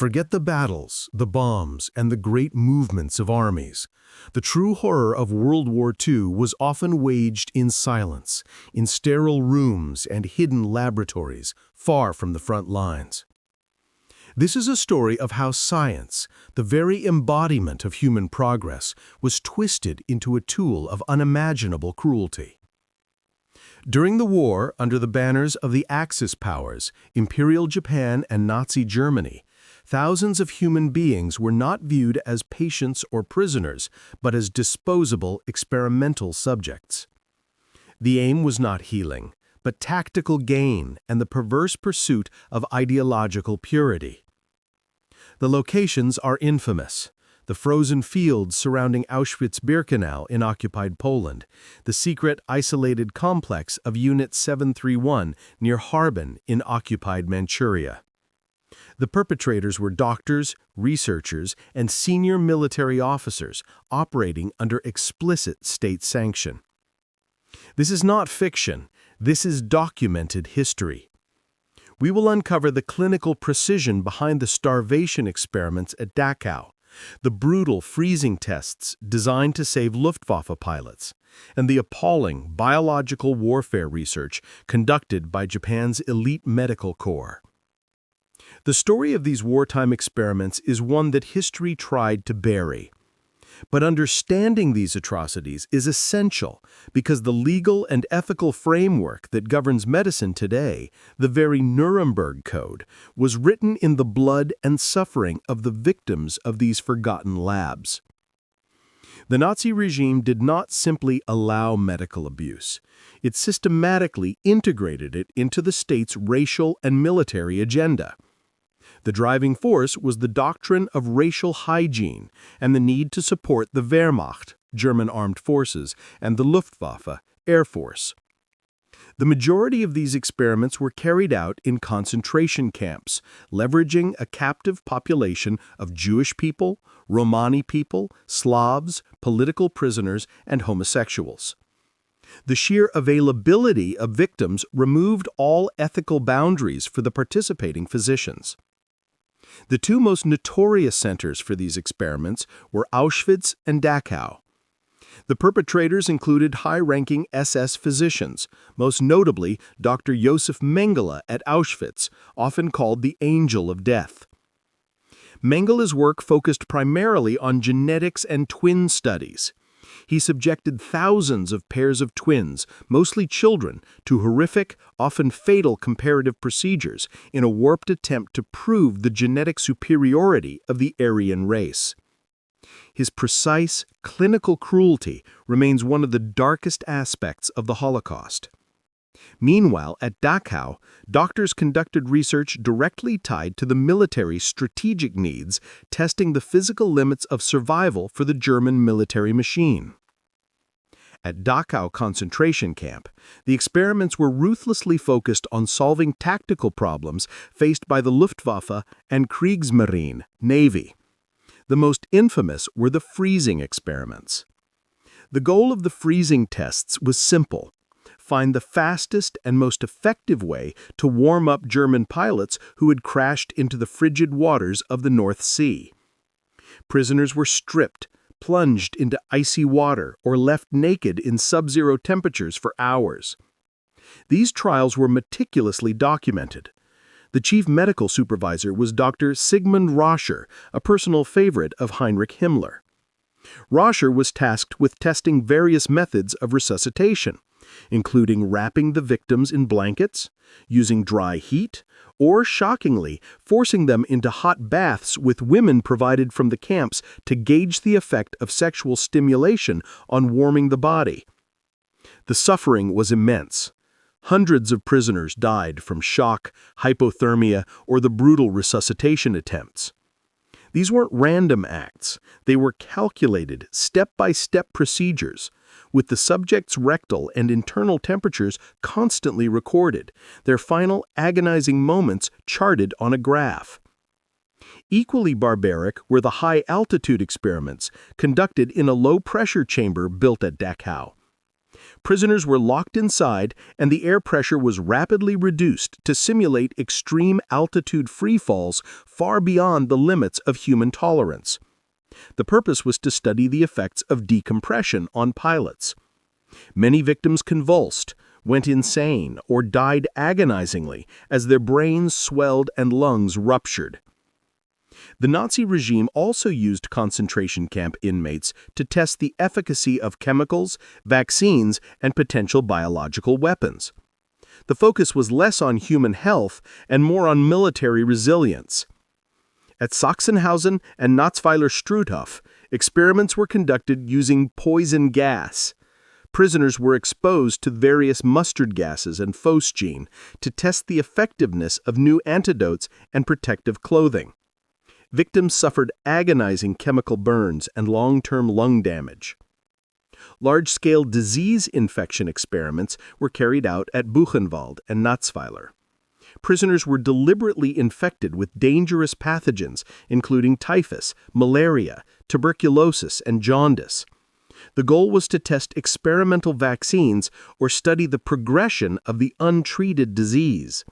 Forget the battles, the bombs, and the great movements of armies. The true horror of World War II was often waged in silence, in sterile rooms and hidden laboratories, far from the front lines. This is a story of how science, the very embodiment of human progress, was twisted into a tool of unimaginable cruelty. During the war, under the banners of the Axis powers, Imperial Japan and Nazi Germany, thousands of human beings were not viewed as patients or prisoners, but as disposable, experimental subjects. The aim was not healing, but tactical gain and the perverse pursuit of ideological purity. The locations are infamous. The frozen fields surrounding Auschwitz-Birkenau in occupied Poland, the secret isolated complex of Unit 731 near Harbin in occupied Manchuria. The perpetrators were doctors, researchers, and senior military officers operating under explicit state sanction. This is not fiction. This is documented history. We will uncover the clinical precision behind the starvation experiments at Dachau, the brutal freezing tests designed to save Luftwaffe pilots, and the appalling biological warfare research conducted by Japan's elite medical corps. The story of these wartime experiments is one that history tried to bury. But understanding these atrocities is essential because the legal and ethical framework that governs medicine today, the very Nuremberg Code, was written in the blood and suffering of the victims of these forgotten labs. The Nazi regime did not simply allow medical abuse. It systematically integrated it into the state's racial and military agenda. The driving force was the doctrine of racial hygiene and the need to support the Wehrmacht, German armed forces, and the Luftwaffe, Air Force. The majority of these experiments were carried out in concentration camps, leveraging a captive population of Jewish people, Romani people, Slavs, political prisoners, and homosexuals. The sheer availability of victims removed all ethical boundaries for the participating physicians. The two most notorious centers for these experiments were Auschwitz and Dachau. The perpetrators included high-ranking SS physicians, most notably Dr. Josef Mengele at Auschwitz, often called the Angel of Death. Mengele's work focused primarily on genetics and twin studies. He subjected thousands of pairs of twins, mostly children, to horrific, often fatal comparative procedures in a warped attempt to prove the genetic superiority of the Aryan race. His precise, clinical cruelty remains one of the darkest aspects of the Holocaust. Meanwhile, at Dachau, doctors conducted research directly tied to the military's strategic needs, testing the physical limits of survival for the German military machine. At Dachau concentration camp, the experiments were ruthlessly focused on solving tactical problems faced by the Luftwaffe and Kriegsmarine, Navy. The most infamous were the freezing experiments. The goal of the freezing tests was simple: find the fastest and most effective way to warm up German pilots who had crashed into the frigid waters of the North Sea. Prisoners were stripped, plunged into icy water, or left naked in sub-zero temperatures for hours. These trials were meticulously documented. The chief medical supervisor was Dr. Sigmund Roscher, a personal favorite of Heinrich Himmler. Roscher was tasked with testing various methods of resuscitation, including wrapping the victims in blankets, using dry heat, or, shockingly, forcing them into hot baths with women provided from the camps to gauge the effect of sexual stimulation on warming the body. The suffering was immense. Hundreds of prisoners died from shock, hypothermia, or the brutal resuscitation attempts. These weren't random acts. They were calculated, step-by-step procedures, with the subject's rectal and internal temperatures constantly recorded, their final agonizing moments charted on a graph. Equally barbaric were the high-altitude experiments conducted in a low-pressure chamber built at Dachau. Prisoners were locked inside, and the air pressure was rapidly reduced to simulate extreme altitude freefalls far beyond the limits of human tolerance. The purpose was to study the effects of decompression on pilots. Many victims convulsed, went insane, or died agonizingly as their brains swelled and lungs ruptured. The Nazi regime also used concentration camp inmates to test the efficacy of chemicals, vaccines, and potential biological weapons. The focus was less on human health and more on military resilience. At Sachsenhausen and Natzweiler-Struthof, experiments were conducted using poison gas. Prisoners were exposed to various mustard gases and phosgene to test the effectiveness of new antidotes and protective clothing. Victims suffered agonizing chemical burns and long-term lung damage. Large-scale disease infection experiments were carried out at Buchenwald and Natzweiler. Prisoners were deliberately infected with dangerous pathogens, including typhus, malaria, tuberculosis, and jaundice. The goal was to test experimental vaccines or study the progression of the untreated disease.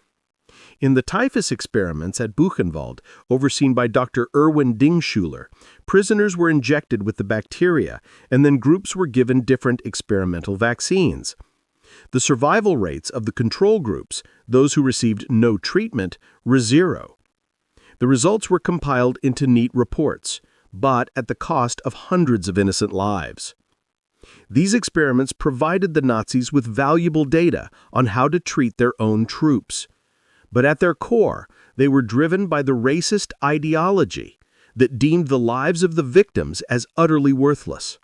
In the typhus experiments at Buchenwald, overseen by Dr. Erwin Dingschuler, prisoners were injected with the bacteria, and then groups were given different experimental vaccines. The survival rates of the control groups, those who received no treatment, were 0. The results were compiled into neat reports, but at the cost of hundreds of innocent lives. These experiments provided the Nazis with valuable data on how to treat their own troops. But at their core, they were driven by the racist ideology that deemed the lives of the victims as utterly worthless.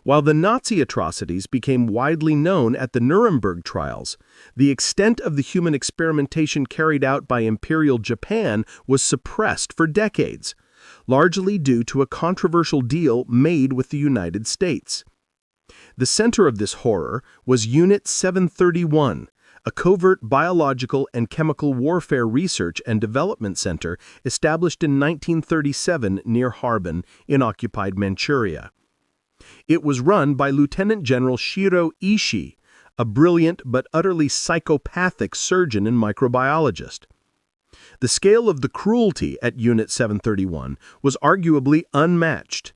While the Nazi atrocities became widely known at the Nuremberg trials, the extent of the human experimentation carried out by Imperial Japan was suppressed for decades, largely due to a controversial deal made with the United States. The center of this horror was Unit 731, a covert biological and chemical warfare research and development center established in 1937 near Harbin in occupied Manchuria. It was run by Lieutenant General Shiro Ishii, a brilliant but utterly psychopathic surgeon and microbiologist. The scale of the cruelty at Unit 731 was arguably unmatched.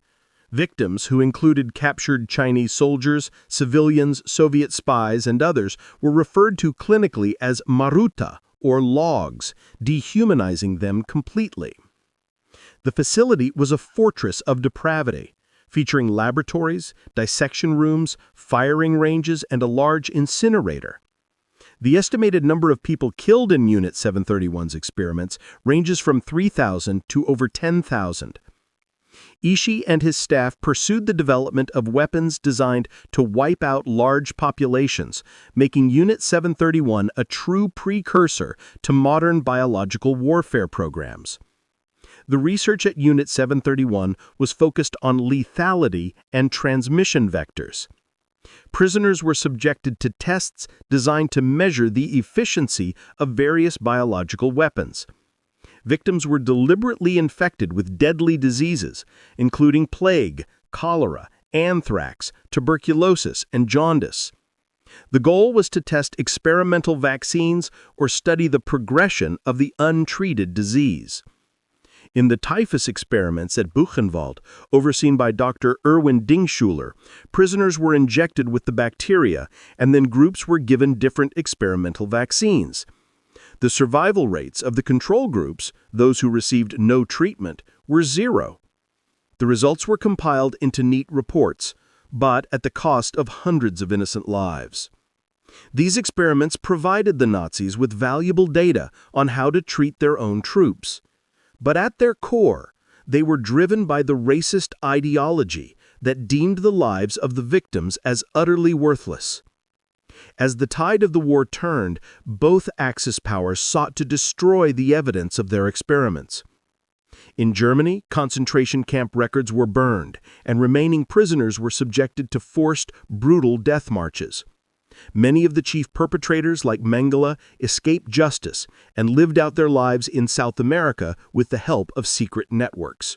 Victims, who included captured Chinese soldiers, civilians, Soviet spies, and others, were referred to clinically as maruta, or logs, dehumanizing them completely. The facility was a fortress of depravity, featuring laboratories, dissection rooms, firing ranges, and a large incinerator. The estimated number of people killed in Unit 731's experiments ranges from 3,000 to over 10,000. Ishii and his staff pursued the development of weapons designed to wipe out large populations, making Unit 731 a true precursor to modern biological warfare programs. The research at Unit 731 was focused on lethality and transmission vectors. Prisoners were subjected to tests designed to measure the efficiency of various biological weapons. Victims were deliberately infected with deadly diseases, including plague, cholera, anthrax, tuberculosis, and jaundice. The goal was to test experimental vaccines or study the progression of the untreated disease. In the typhus experiments at Buchenwald, overseen by Dr. Erwin Dingschuler, prisoners were injected with the bacteria, and then groups were given different experimental vaccines. The survival rates of the control groups, those who received no treatment, were 0. The results were compiled into neat reports, but at the cost of hundreds of innocent lives. These experiments provided the Nazis with valuable data on how to treat their own troops. But at their core, they were driven by the racist ideology that deemed the lives of the victims as utterly worthless. As the tide of the war turned, both Axis powers sought to destroy the evidence of their experiments. In Germany, concentration camp records were burned, and remaining prisoners were subjected to forced, brutal death marches. Many of the chief perpetrators, like Mengele, escaped justice and lived out their lives in South America with the help of secret networks.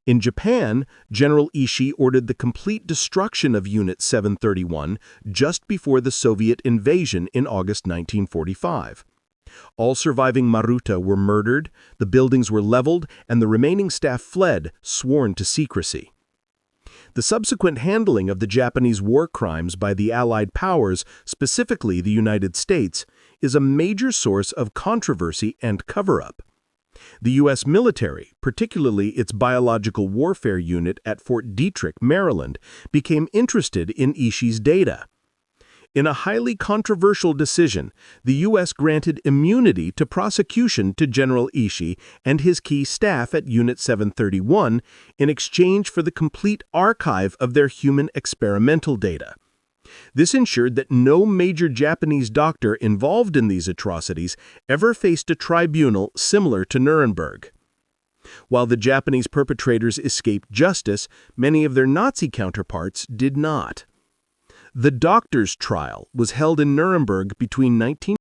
In Japan, General Ishii ordered the complete destruction of Unit 731 just before the Soviet invasion in August 1945. All surviving Maruta were murdered, the buildings were leveled, and the remaining staff fled, sworn to secrecy. The subsequent handling of the Japanese war crimes by the Allied powers, specifically the United States, is a major source of controversy and cover-up. The U.S. military, particularly its biological warfare unit at Fort Detrick, Maryland, became interested in Ishii's data. In a highly controversial decision, the U.S. granted immunity to prosecution to General Ishii and his key staff at Unit 731 in exchange for the complete archive of their human experimental data. This ensured that no major Japanese doctor involved in these atrocities ever faced a tribunal similar to Nuremberg. While the Japanese perpetrators escaped justice, many of their Nazi counterparts did not. The doctor's trial was held in Nuremberg between 19